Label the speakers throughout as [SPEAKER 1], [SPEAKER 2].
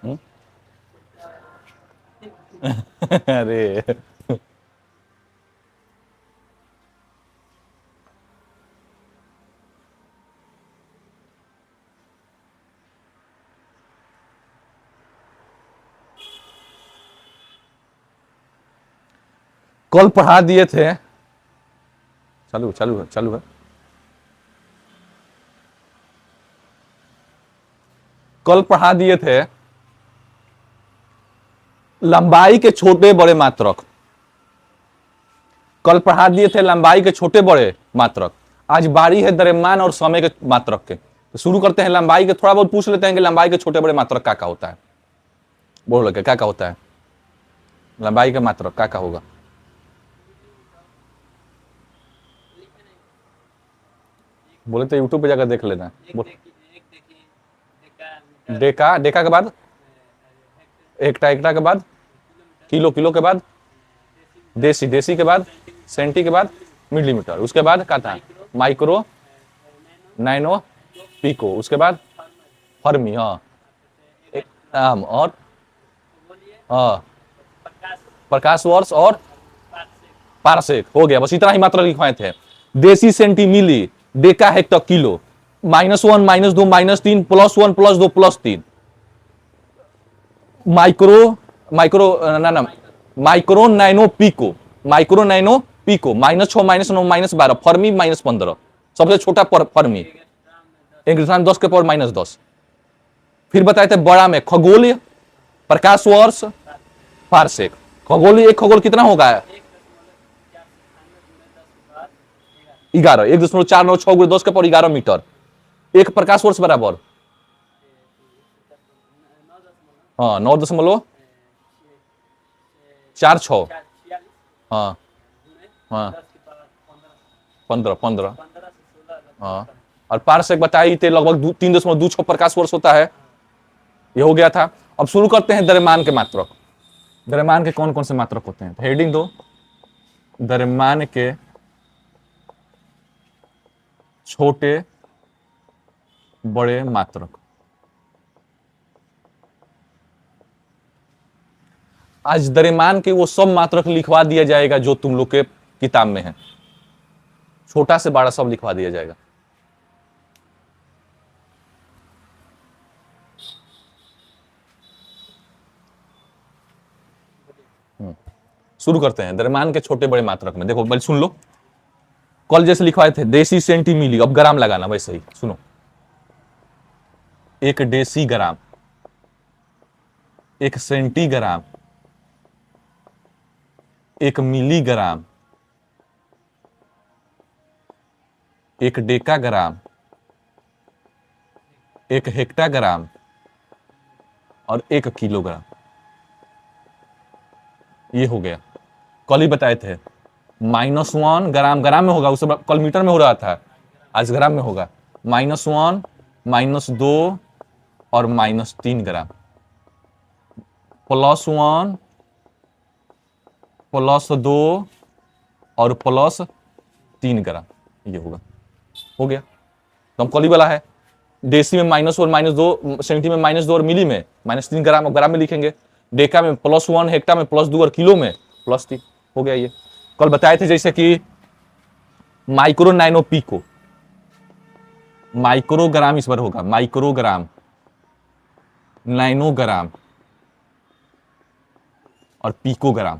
[SPEAKER 1] हम्म? अरे कल पढ़ा दिए थे। चालू चालू है, चालू है। कल पढ़ा दिए थे लंबाई के छोटे बड़े मात्रक। कल पढ़ा दिए थे लंबाई के छोटे बड़े मात्रक। आज बारी है द्रव्यमान और समय के मात्रक के। तो शुरू करते हैं लंबाई के, थोड़ा बहुत पूछ लेते हैं कि लंबाई के छोटे बड़े मात्रक क्या होता है। बोल लगे क्या होता है लंबाई के मात्रक क्या होगा। बोले तो यूट्यूब पे जाकर देख लेना। डेका, डेका के बाद एकटा, एकटा के बाद किलो, किलो के बाद देसी, देसी के बाद सेंटी के बाद मिलीमीटर, उसके बाद क्या था माइक्रो, नैनो, पिको, उसके बाद फर्मी। हाँ आम और हाँ प्रकाश वर्ष और पारसेक हो गया। बस इतना ही मात्रा लिखवाए थे। Deci, centi, milli, deca, hecto, kilo, -1, -2, -3, +1, +2, +3, micro, micro ना ना micro, nano, pico, micro, nano, pico, -6, -9, -12, fermi, -15, सबसे छोटा फर्मी 1 10 के पावर -10। फिर बताए थे बड़ा में खगोलीय, प्रकाश वर्ष, पारसेक। खगोलीय, एक खगोल कितना होगा 11, 1.496 × 10 के पावर 11 मीटर। एक प्रकाश वर्ष बराबर हाँ 9.46। हाँ हाँ 15 हाँ। और पारसेक बताई थे लगभग 3.26 प्रकाश वर्ष होता है। ये हो गया था। अब शुरू करते हैं द्रव्यमान के मात्रक। द्रव्यमान के कौन कौन से मात्रक होते हैं, हेडिंग दो, द्रव्यमान के छोटे बड़े मात्रक। आज द्रव्यमान के वो सब मात्रक लिखवा दिया जाएगा जो तुम लोग के किताब में है, छोटा से बड़ा सब लिखवा दिया जाएगा। शुरू करते हैं द्रव्यमान के छोटे बड़े मात्रक में। देखो बल सुन लो, कल जैसे लिखवाए थे देसी, सेंटी, मिली, अब ग्राम लगाना वैसे ही सुनो। एक देसी ग्राम, एक सेंटीग्राम, एक मिलीग्राम, एक डेकाग्राम, एक हेक्टाग्राम और एक किलोग्राम। ये हो गया। कल ही बताए थे -1 ग्राम, ग्राम में होगा, उस कल मीटर में हो रहा था, आज ग्राम में होगा। -1, -2 और -3 ग्राम, +1, +2 और +3 ग्राम। ये होगा, हो गया। तो हम कल ही वाला है, देसी में -1, -2, सेंटी में -2 और मिली में -3 ग्राम, और ग्राम में लिखेंगे। डेका में +1, हेक्टा में +2 और किलो में +3। हो गया। ये कल बताए थे जैसे कि माइक्रो, नैनो, पिको। माइक्रोग्राम इस बार होगा, माइक्रोग्राम, नैनोग्राम और पिकोग्राम।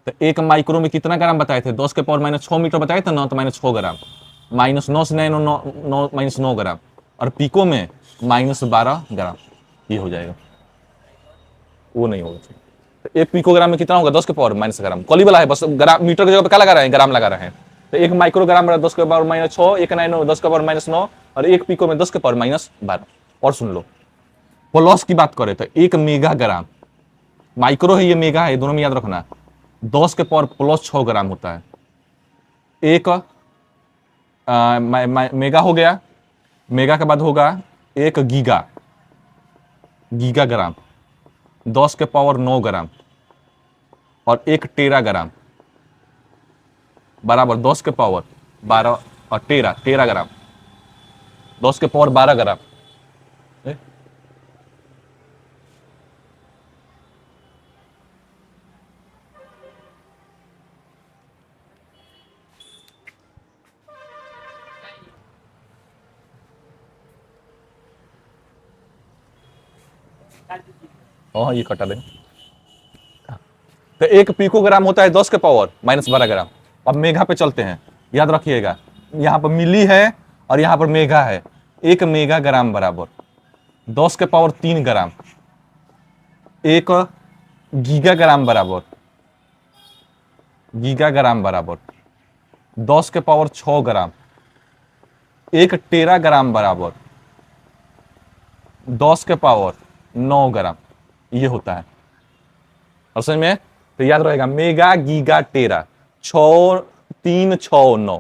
[SPEAKER 1] तो एक माइक्रो में कितना ग्राम बताए थे, 10 के पावर -6 मीटर बताए थे ना, तो -6 ग्राम, -9 से नैनो, 9 ग्राम, और पिको में -12 ग्राम। ये हो जाएगा, वो नहीं होगा। तो एक पिकोग्राम में कितना होगा, 10 के पावर -ग्राम। कली वाला है, बस ग्राम मीटर की जगह पे क्या लगा रहे हैं, ग्राम लगा रहे हैं। तो एक माइक्रोग्राम 10 के पावर -6, एक नैनो 10 के पावर -9 और एक पिको में 10 के पावर -12। और सुन लो, प्लस की बात करें तो एक मेगाग्राम, माइक्रो है ये, मेगा है, दोनों में याद रखना। 10 के पावर +6 ग्राम होता है। एक मेगा हो गया, मेगा के बाद होगा एक गीगा, गीगाग्राम, 10 के पावर 9 ग्राम और एक टेराग्राम बराबर 10 के पावर 12 और टेराग्राम, 10 के पावर 12 ग्राम। हाँ ये कटा देंगे। तो एक पिकोग्राम होता है 10 के पावर -12 ग्राम। अब मेगा पे चलते हैं, याद रखिएगा यहाँ पर मिली है और यहाँ पर मेगा है। 1 मेगाग्राम बराबर 10 के पावर 3 ग्राम। 1 गीगाग्राम बराबर 10 के पावर 6 ग्राम। 1 टेराग्राम बराबर 10 के पावर 9 ग्राम। ये होता है, और समझ में? तो याद रहेगा मेगा गीगा टेरा, 6 3 6 9।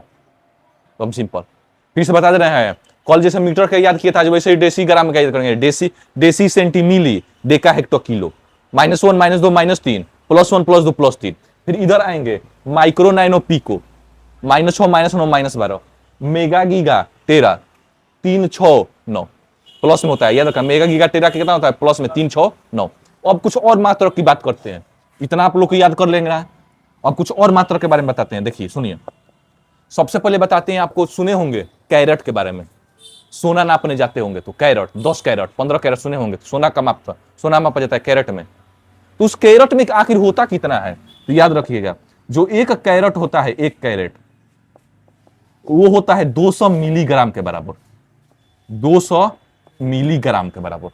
[SPEAKER 1] तो हम सिंपल फिर से बता दे रहे हैं। कल जैसे मीटर का याद किया था, वैसे ही डेसी ग्राम का याद करेंगे। Deci deci centi milli deca hecto kilo. -1 -2 -3 +1 +2 +3। फिर इधर आएंगे micro nano pico, -6 -9 -12। Mega giga tera 3 6 9 plus में होता है, याद रखा। मेगा गीगा टेरा कितना होता है? प्लस में 3 6 9। अब कुछ और मात्रा की बात करते हैं। इतना आप लोग को याद कर लेंगे ना। अब कुछ और मात्रा के बारे में बताते हैं, देखिए सुनिए। सबसे पहले बताते हैं, आपको सुने होंगे कैरेट के बारे में। सोना नापने जाते होंगे तो कैरेट, 10 कैरेट 15 कैरेट सुने होंगे। तो सोना का माप था, सोना मापा जाता है कैरेट में। तो उस कैरेट में आखिर होता कितना है? तो याद रखिएगा, जो एक कैरेट होता है, एक कैरेट वो होता है 200 मिलीग्राम के बराबर। 200 मिलीग्राम के बराबर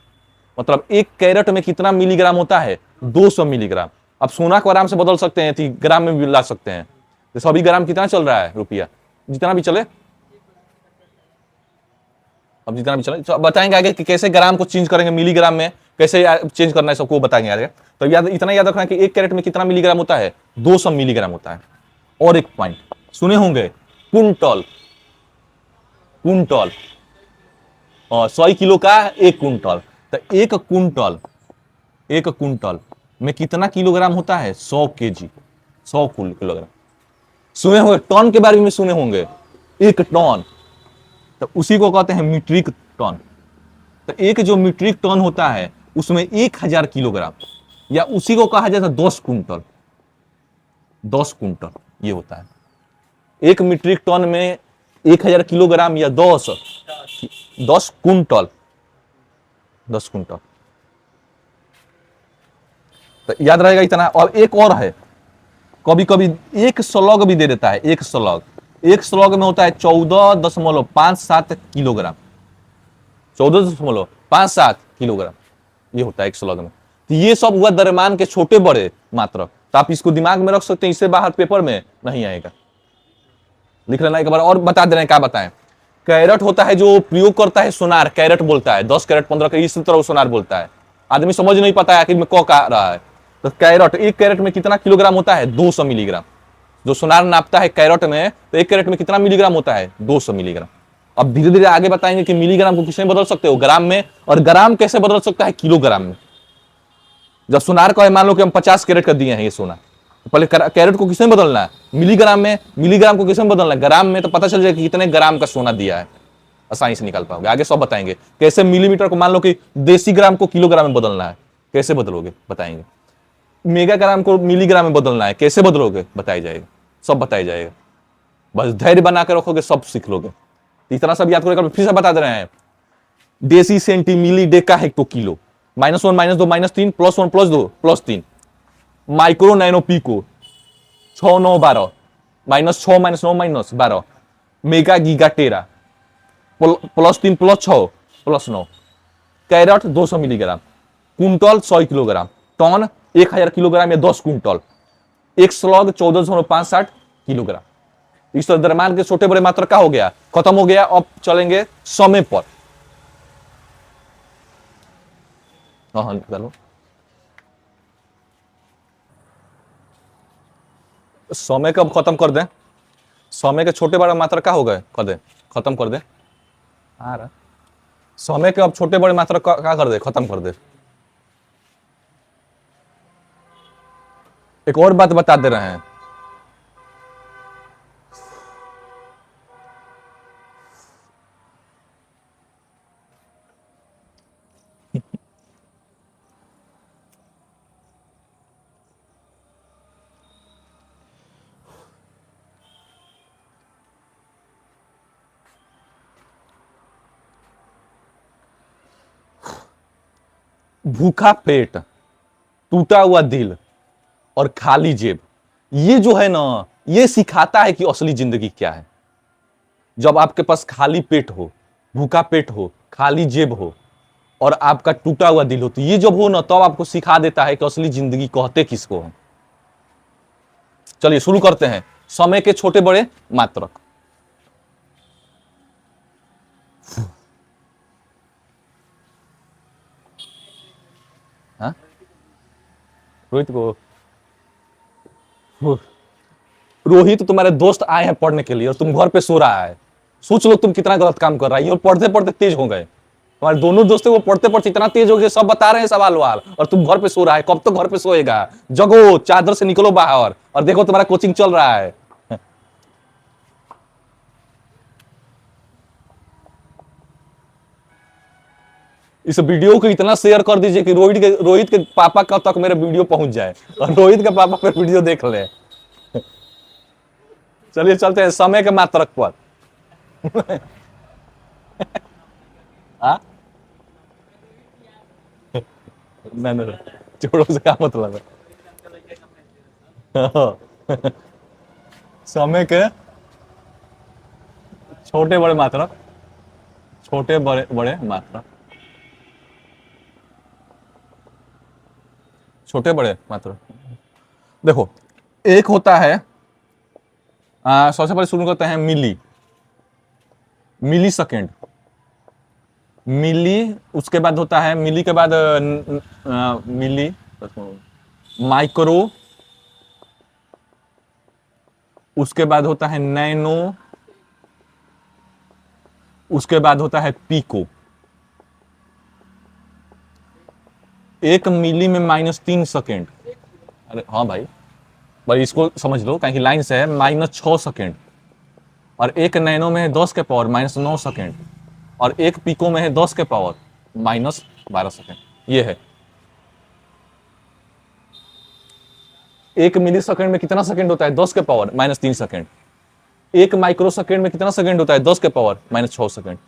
[SPEAKER 1] मतलब एक कैरेट में कितना मिलीग्राम होता है? 200 मिलीग्राम। अब सोना को आराम से बदल सकते हैं, ग्राम में भी ला सकते हैं। तो सभी ग्राम कितना चल रहा है? रुपया जितना भी चले, अब जितना भी चले। तो बताएंगे आगे कि कैसे ग्राम को चेंज करेंगे मिलीग्राम में, कैसे चेंज करना है, सबको बताएंगे आगे। तो याद, इतना याद रखना कि एक कैरेट में कितना मिलीग्राम होता है? 200 मिलीग्राम होता है। और एक पॉइंट सुने होंगे, कुंटल। कुंटल 100 किलो का 1 कुंटल। तो एक कुंटल में कितना किलोग्राम होता है? 100 केजी, 100 किलोग्राम। सुने होंगे टन के बारे में, सुने होंगे 1 टन। तो उसी को कहते हैं मीट्रिक टन। तो एक जो मीट्रिक टन होता है उसमें 1000 किलोग्राम, या उसी को कहा जाता है 10 कुंटल। 10 कुंटल ये होता है। एक मीट्रिक टन में 1000 किलोग्राम या 10 कुंटल। 10 कुंटल तो याद रहेगा इतना। और एक और है, कभी कभी एक स्लग भी दे देता है। एक स्लग में होता है 14.57 किलोग्राम। 14.57 किलोग्राम ये होता है एक स्लग में। तो ये सब हुआ द्रव्यमान के छोटे बड़े मात्रक। तो आप इसको दिमाग में रख सकते हैं, इससे बाहर पेपर में नहीं आएगा। लिख लेना एक बार और बता दे रहे हैं, क्या बताएं। कैरेट होता है जो प्रयोग करता है सोनार, कैरेट बोलता है। 10 कैरेट 15 कैरेट इस तरह सोनार बोलता है। आदमी समझ नहीं पाता है आखिर में कौ कह रहा है। तो कैरेट, एक कैरेट में कितना किलोग्राम होता है? 200 मिलीग्राम। जो सोनार नापता है कैरेट में, तो एक कैरेट में कितना मिलीग्राम होता है? 200 मिलीग्राम। अब धीरे धीरे आगे बताएंगे कि मिलीग्राम को किसमें बदल सकते हो? ग्राम में। और ग्राम कैसे बदल सकता है? किलोग्राम में। जब सोनार का है, मान लो कि हम 50 कैरेट का दिए हैं ये सोना, तो पहले कैरेट को किसमें बदलना है? मिलीग्राम में। मिलीग्राम को किसमें बदलना है? ग्राम में। तो पता चल जाएगा कि कितने ग्राम का सोना दिया है, आसानी से निकाल पाओगे। आगे सब बताएंगे कैसे मिलीमीटर को, मान लो कि देसी ग्राम को किलोग्राम में बदलना है, कैसे बदलोगे बताएंगे। मेगाग्राम को मिलीग्राम में बदलना है, कैसे बदलोगे बताया जाएगा, सब बताया जाएगा। बस धैर्य बना के रखोगे, सब सीख लोगे। इतना सब याद करोगे। फिर से बता दे रहे हैं, deci centi milli deca hecto kilo. -1 -2 -3 +1 +2 +3। Micro nano pico 6 9 12 -6 -9 -12। Mega giga tera +3 +6 +9। Carat 200 milligram. कुंटल 100 किलोग्राम। टन 1000 किलोग्राम या 10 कुंटल। एक स्लग 14.65 किलोग्राम। इस तरह द्रव्यमान के छोटे बड़े मात्रा का हो गया, खत्म हो गया। अब चलेंगे समय पर। हाँ निकालो। समय कब खत्म कर दें? समय के छोटे बड़े मात्रा का हो गए, कर दे, खत्म कर दे। आ रहा समय के अब छोटे बड़े मात्रा का कर दे, खत्म कर दे। एक और बात बता दे रहे हैं, भूखा पेट, टूटा हुआ दिल और खाली जेब, ये जो है ना, ये सिखाता है कि असली जिंदगी क्या है। जब आपके पास खाली पेट हो, भूखा पेट हो, खाली जेब हो और आपका टूटा हुआ दिल हो, तो ये जब हो ना, तब आपको सिखा देता है कि असली जिंदगी कहते किसको है। चलिए शुरू करते हैं। समय के छोटे बड़े मात्रक। हाँ, रोहित को, रोहित तुम्हारे दोस्त आए हैं पढ़ने के लिए और तुम घर पे सो रहा है। सोच लो तुम कितना गलत काम कर रहा है। और पढ़ते पढ़ते तेज हो गए, तुम्हारे दोनों दोस्त वो पढ़ते पढ़ते इतना तेज हो गए, सब बता रहे हैं सवाल वाल, और तुम घर पे सो रहा है। कब तक घर पे सोएगा? जगो, चादर से निकलो बाहर और देखो तुम्हारा कोचिंग चल रहा है। इस वीडियो को इतना शेयर कर दीजिए कि रोहित के पापा का तक मेरा वीडियो पहुंच जाए और रोहित के पापा फिर वीडियो देख ले। चलिए चलते हैं समय के मात्रक पर। हाँ, नहीं नहीं, छोड़ो, से क्या मतलब है। समय के छोटे बड़े मात्रक, छोटे बड़े बड़े मात्रक, छोटे बड़े मात्रक। देखो, एक होता है, सबसे पहले शुरू करते हैं मिली, मिली सेकेंड, मिली। उसके बाद होता है मिली के बाद मिली, माइक्रो, उसके बाद होता है नैनो, उसके बाद होता है पीको। एक मिली में -3 सेकेंड। अरे हाँ भाई, भाई इसको समझ लो, कहीं लाइन से है -6 सेकेंड। और एक नैनो में है 10 के पावर -9 सेकेंड। और एक पीको में है 10 के पावर -12 सेकेंड। ये है। एक मिली सेकेंड में कितना सेकेंड होता है? 10 के पावर -3 सेकेंड। एक माइक्रो सेकेंड में कितना सेकेंड होता है? 10 के पावर -6 सेकेंड।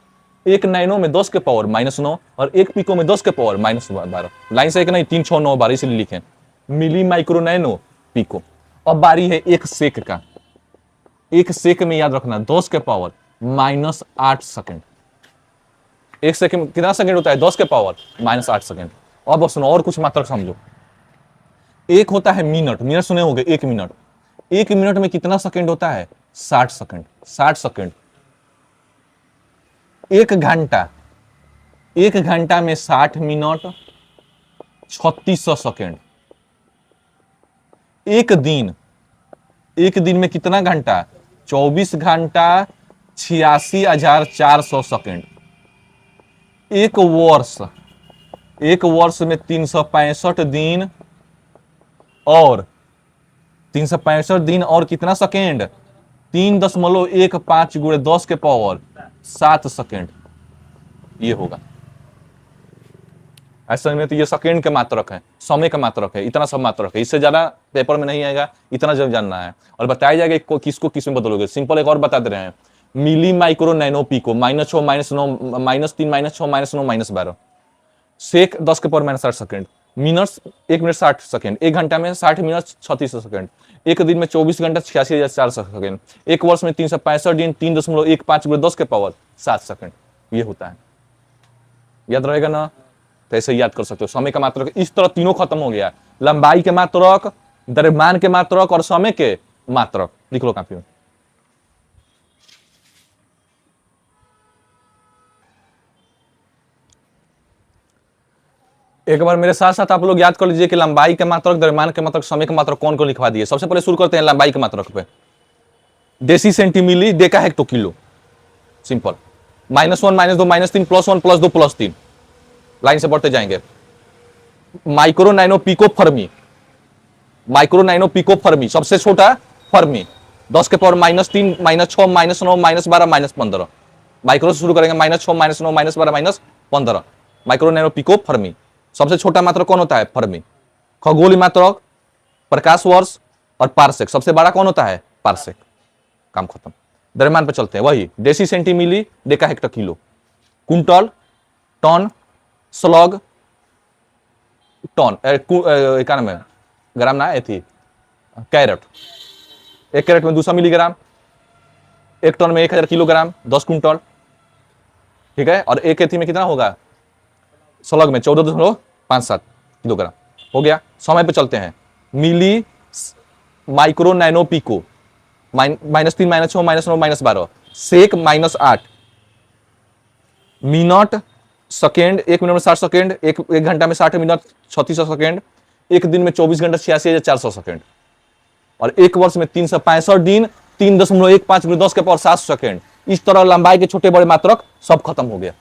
[SPEAKER 1] एक नैनो में 10 के पावर -9 और एक पिको में 10 के पावर -12। लाइन से एक नहीं, 3 6 9 12 इसलिए लिखे मिली, माइक्रो, नैनो, पिको। अब बारी है एक सेक का। एक सेक में याद रखना 10 के पावर -8 सेकेंड। एक सेकंड में कितना सेकंड होता है? 10 के पावर -8 सेकेंड। अब सुनो और कुछ मात्रक समझो। एक होता है मिनट, मिनट सुने होंगे, एक मिनट। एक मिनट में कितना सेकंड होता है? 60 सेकंड। 60 सेकंड। एक घंटा, एक घंटा में 60 मिनट, 3600 सेकंड। एक दिन, एक दिन में कितना घंटा? 24 घंटा, 86,400 सेकंड। एक वर्ष, एक वर्ष में 365 दिन और 365 दिन और कितना सेकेंड? 3.15 गुणे 10 के पावर 7 सेकेंड। ये होगा। ऐसा में तो ये सेकेंड के मात्रक है, समय का मात्रक है, इतना सब मात्रक है। इससे ज्यादा पेपर में नहीं आएगा, इतना जब जानना है। और बताया जाएगा किसको किस में बदलोगे। सिंपल एक और बता दे रहे हैं, मिली, माइक्रो, नैनो, पिको, -6 -9 -3 -6 -9 -12। सेक 10 के power -8 second. Minutes 1 minute 60 second. एक घंटा में 60 मिनट, 3600 सेकेंड। एक दिन में 24 घंटा, 86,400 सेकेंड। एक वर्ष में 365 दिन, 3.15 गुणे 10 के पावर 7 सेकेंड। ये होता है। याद रहेगा ना? तो ऐसे याद कर सकते हो। समय का मात्रक इस तरह तीनों खत्म हो गया। लंबाई के मात्रक, द्रव्यमान के मात्रक और समय के मात्रक। लिख लो काफी में। एक बार मेरे साथ साथ आप लोग याद कर लीजिए कि लंबाई के मात्रक, द्रव्यमान के मात्रक, समय के मात्रक कौन कौन लिखवा दिए। सबसे पहले शुरू करते हैं लंबाई के मात्रक पे। Deci centi milli, deca hecto kilo. Simple. -1 -2 -3 +1 +2 +3। Line से बढ़ते जाएंगे। Micro, nano, pico, fermi. Micro, nano, pico, fermi. सबसे छोटा फर्मी, 10 के पावर -3 -6 -9 -12 -15। माइक्रो से शुरू करेंगे, -6 -9 -12 -15। Micro, nano, pico, fermi. सबसे छोटा मात्रक कौन होता है? फर्मी। खगोलीय मात्रक, प्रकाश वर्ष और पारसेक। सबसे बड़ा कौन होता है? पारसेक। काम खत्म। द्रव्यमान पे चलते हैं। वही deci centi milli, deca hecto kilo, कुंटल, टन, स्लग, टन क्या नाम है, ग्राम ना थी, कैरेट। 1 कैरेट में 200 मिलीग्राम, 1 टन में 1000 किलोग्राम, 10 कुंटल, ठीक है। और एक एथी में कितना होगा, स्लग में 14.57 किलोग्राम हो गया। समय पे चलते हैं, मिली माइक्रो नैनो पिको, -3 -6 -9 -12, सेक -8, मिनट सेकेंड, 1 मिनट में 60 सेकेंड, एक घंटा में 60 मिनट 3600 सेकेंड, एक दिन में 24 घंटा 86,400 सेकेंड, और एक वर्ष में 365 दिन 3.15 × 10⁻7 सेकेंड। इस तरह लंबाई के छोटे बड़े मात्रक सब खत्म हो गया।